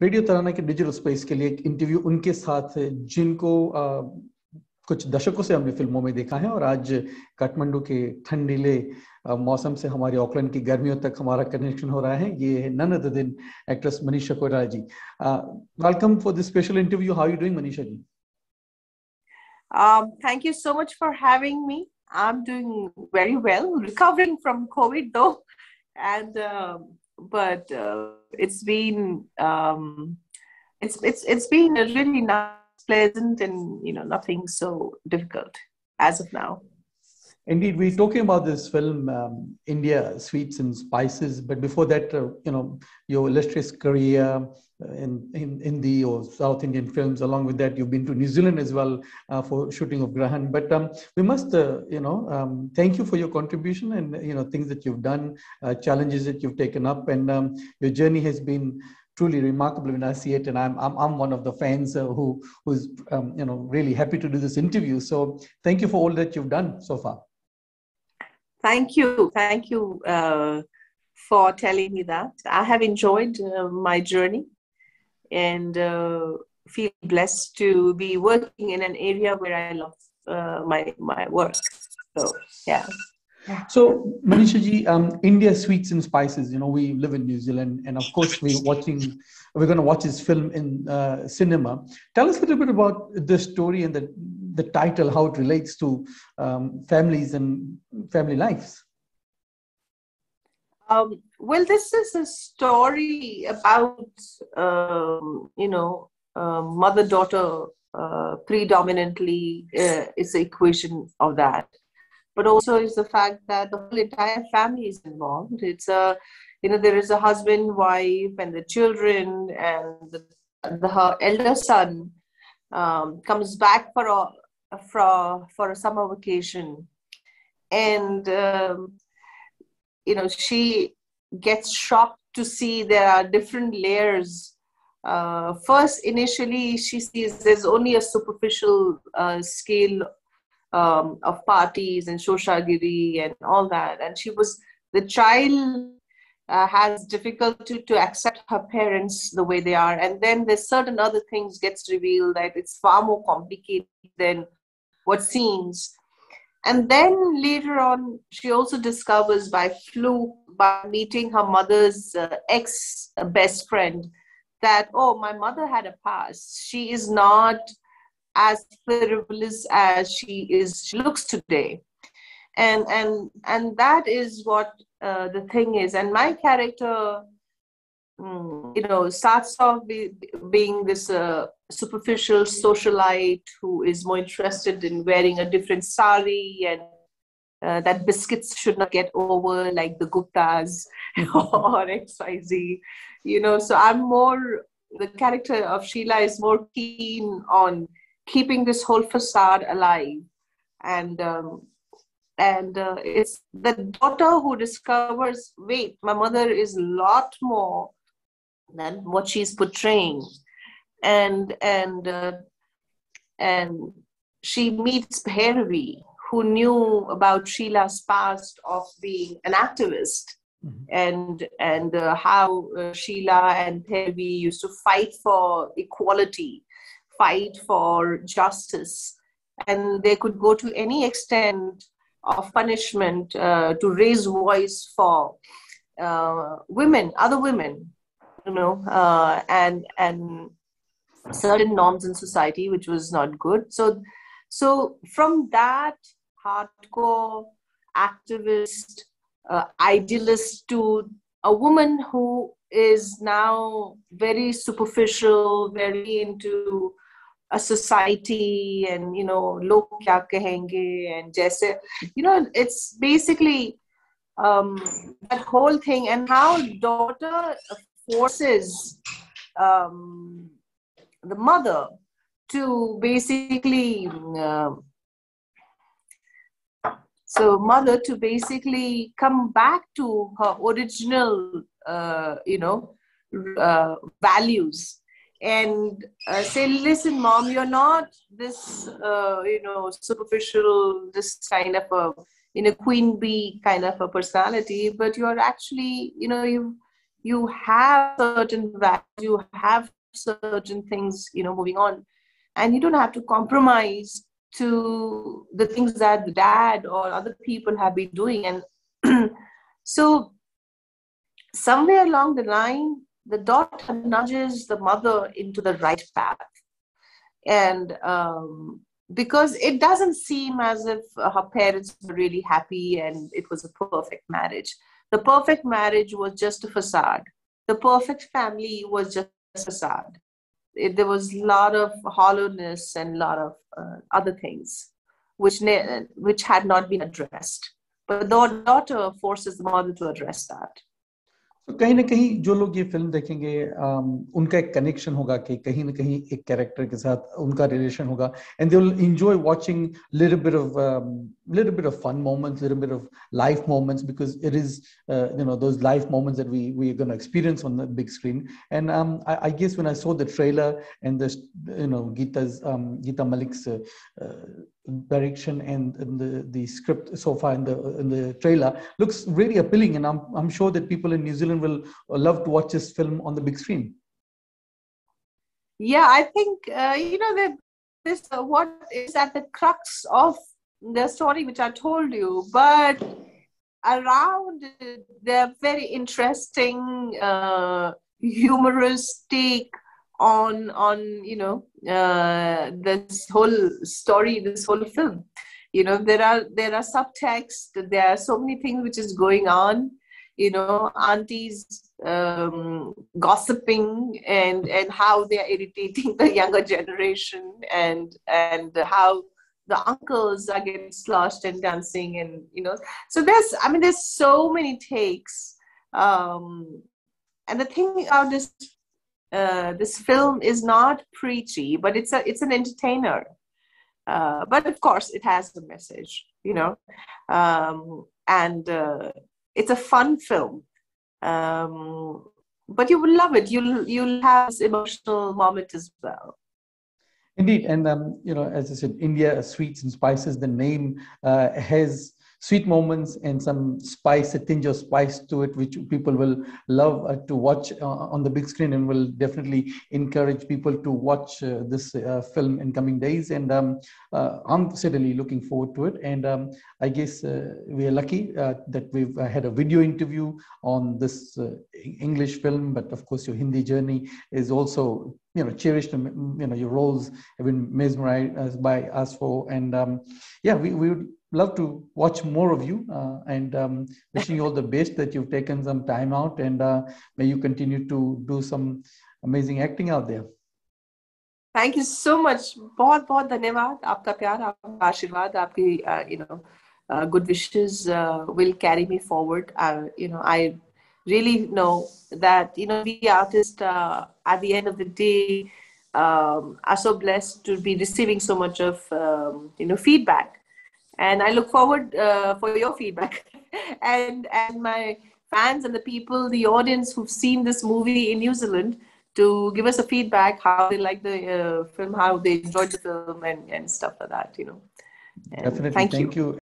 Radio तराना के digital space के लिए एक इंटरव्यू उनके साथ है जिनको कुछ दशकों से हमने फिल्मों में देखा है और आज काठमांडू के ठंडीले मौसम से हमारे ऑकलैंड की गर्मियों तक हमारा कनेक्शन हो रहा है. ये है none other than actress Manisha Koirala ji. Welcome for this special interview. How are you doing, Manisha ji? Thank you so much for having me. I'm doing very well, recovering from COVID though, and but it's been it's been a really nice, pleasant, and nothing so difficult as of now. Indeed, we're talking about this film, India, Sweets and Spices. But before that, your illustrious career in Hindi or South Indian films. Along with that, you've been to New Zealand as well for shooting of Grahan. But we must, thank you for your contribution and things that you've done, challenges that you've taken up, and your journey has been truly remarkable when I see it, and I'm one of the fans who's really happy to do this interview. So thank you for all that you've done so far. Thank you for telling me that. I have enjoyed my journey and feel blessed to be working in an area where I love my work. So yeah. So Manisha ji, India, Sweets and Spices. We live in New Zealand, and of course we're going to watch this film in cinema. Tell us a little bit about the story and the title, how it relates to families and family lives. Well, this is a story about mother-daughter predominantly is the equation of that. But also is the fact that the whole entire family is involved. It's there is a husband, wife, and the children, and her elder son comes back for a summer vacation, and she gets shocked to see there are different layers. First, initially, she sees there's only a superficial scale of parties and shoshagiri and all that, and the child has difficulty to accept her parents the way they are, and then there's certain other things gets revealed that it's far more complicated than what seems. And then later on, she also discovers by fluke, by meeting her mother's ex best friend, that my mother had a past. She is not as frivolous as she looks today, and that is what the thing is. And my character starts off being this superficial socialite who is more interested in wearing a different sari, and that biscuits should not get over like the Guptas or XYZ. So the character of Sheila is more keen on keeping this whole facade alive, and it's the daughter who discovers, wait, my mother is a lot more than what she's portraying, and she meets Bhairavi, who knew about Sheila's past of being an activist, and how Sheila and Bhairavi used to fight for equality, fight for justice, and they could go to any extent of punishment to raise voice for women, other women, and certain norms in society, which was not good. So from that hardcore activist, idealist, to a woman who is now very superficial, very into a society, and log kya kahenge, and jaise, it's basically that whole thing, and how daughter forces the mother to basically come back to her original values, and say, listen, mom, you're not this superficial, this kind of a queen bee kind of a personality, but you're actually, you have certain values, you have certain things, moving on, and you don't have to compromise to the things that the dad or other people have been doing. And so somewhere along the line, the daughter nudges the mother into the right path. And because it doesn't seem as if her parents were really happy and it was a perfect marriage. The perfect marriage was just a facade. The perfect family was just a facade. There was a lot of hollowness and a lot of other things which had not been addressed. But the daughter forces the mother to address that. तो कहीं ना कहीं जो लोग ये film देखेंगे उनका एक कनेक्शन होगा कि कहीं ना कहीं एक कैरेक्टर के साथ उनका रिलेशन होगा, and they will enjoy watching little bit of fun moments, little bit of life moments, because it is those life moments that we are going to experience on the big screen. And I guess when I saw the trailer and the Geeta Malik's direction and the script so far in the trailer looks really appealing, and I'm sure that people in New Zealand will love to watch this film on the big screen. Yeah, I think that this what is at the crux of the story which I told you, but around the very interesting humorous take on this whole story, this whole film. There are subtext, there are so many things which is going on, aunties gossiping and how they are irritating the younger generation, and how the uncles are getting sloshed and dancing, and so there's so many takes, and the thing about this film is not preachy, but it's an entertainer, but of course it has a message, and it's a fun film, but you will love it. You'll have this emotional moment as well. Indeed, and as I said, India Sweets and Spices. The name has sweet moments and some spice, a tinge of spice to it, which people will love to watch on the big screen, and will definitely encourage people to watch this film in coming days. And I'm certainly looking forward to it. And I guess we are lucky that we've had a video interview on this English film, but of course your Hindi journey is also cherished, and your roles have been mesmerized by us for. And we would love to watch more of you, and wishing you all the best, that you've taken some time out, and may you continue to do some amazing acting out there. Thank you so much. बहुत बहुत धन्यवाद. आपका प्यार, आपका आशीर्वाद, आपकी good wishes will carry me forward. I really know that we artists at the end of the day are so blessed to be receiving so much of feedback. And I look forward for your feedback and my fans and the people, the audience who've seen this movie in New Zealand, to give us a feedback, how they like the film, how they enjoyed the film, and stuff like that. Definitely. Thank you.